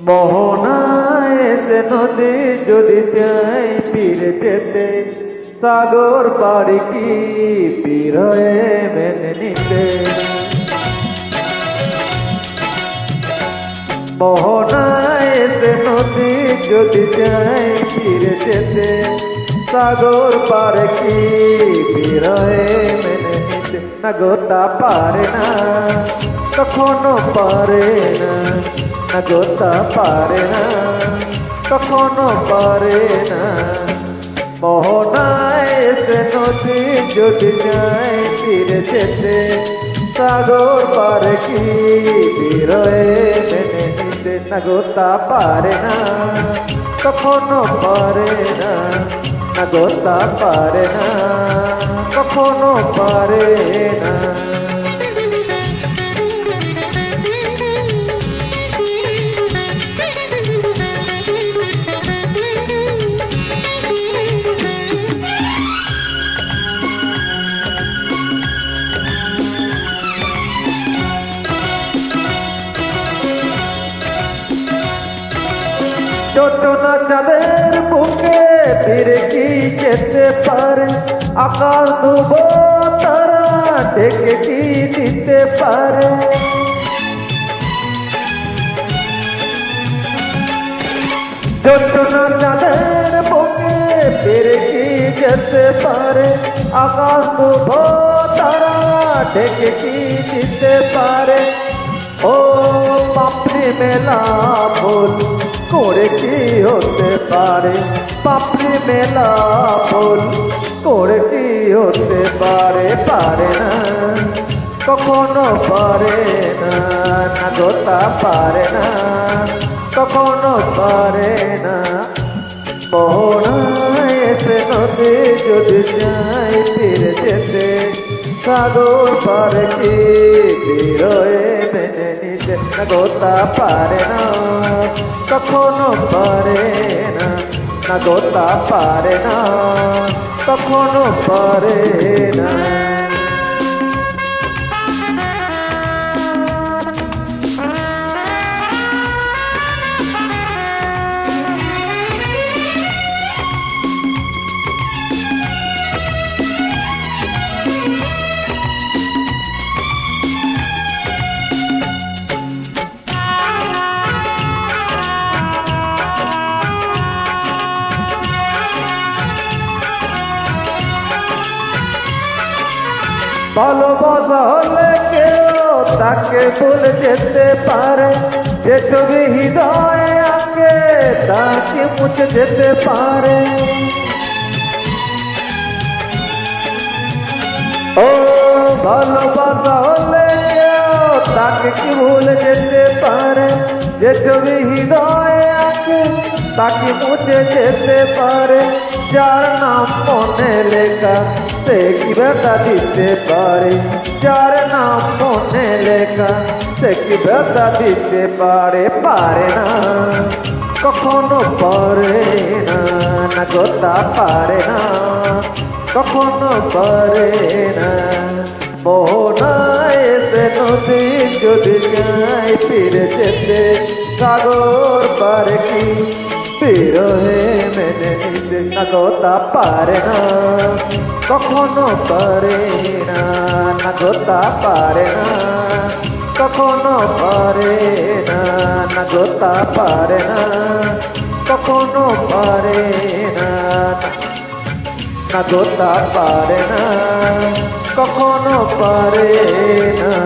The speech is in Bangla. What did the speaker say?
মোহনায় এসে নদী যদি চাই ফিরে যেতে, সাগর পাড়ি কি পীর হয়ে মেনে নিতে। মোহনায় এসে নদী যদি চাই ফিরে যেতে, সাগর পাড়ে কি পীর হয়ে মেনে নিতে। না গোতা পারে না, কখনো পারে না, না গোতা পারে না, কখনো পারে না। মোহনায় এসে নদী যদি যাই ফিরে যেতে, সাগর পারে কি পীর হয়ে মেনে নিতে। না গোতা পারে না, কখনো পারে না, না গোতা পারে না, কখনো পারে না। যোজনা চাঁদের বুকে ফিরে কি যেতে পারে, আকাশ ডুব তারা ঢেকে কি দিতে পারে। যোজনা চাঁদের বুকে ফিরে কি যেতে পারে, আকাশ ডুব তারা ঢেকে কি দিতে পারে। ও পাপড়ি মেলা ফুল করে কি হতে পারে, পাপড়ি মেলা ফুল করে কি হতে পারে। পারে না, কখনো পারে না, না গোতা পারে না, কখনো পারে না। মোহনায় এসে নদী যদি যাই ফিরে যেতে, সাগর পারে কি পীর হয়ে মেনে নিতে। না গোতা পারে না, কখনো পারে না, না গোতা পারে না, কখনো পারে না। ভালোবাসা হলে কেউ তাকে ভুলে যেতে পারে, যে ছবি হৃদয়ে আঁকে তাকে মুছে যেতে পারে। ও ভালোবাসা হলে কেউ তাকে কি ভুলে যেতে পারে, যে ছবি হৃদয়ে আঁকে তাকে মুছে যেতে পারে। যার নাম মনে লেখা সে কি ব্যথা দিতে পারে, যার নাম মনে লেখা সে কি ব্যথা দিতে পারে। পারে না, কখনো পারে না, না গোতা পারে না, কখনো পারে না। মোহনায় এসে নদী যদি যাই ফিরে যেতে, সাগর পারে কি পীর হয়ে মেনে নিতে। না গোতা পারে না, কখনো পারে না, না গোতা পারে না, কখনো পারে না, না গোতা পারে না, কখনো পারে না, না গোতা পারে না, কখনো পারে না।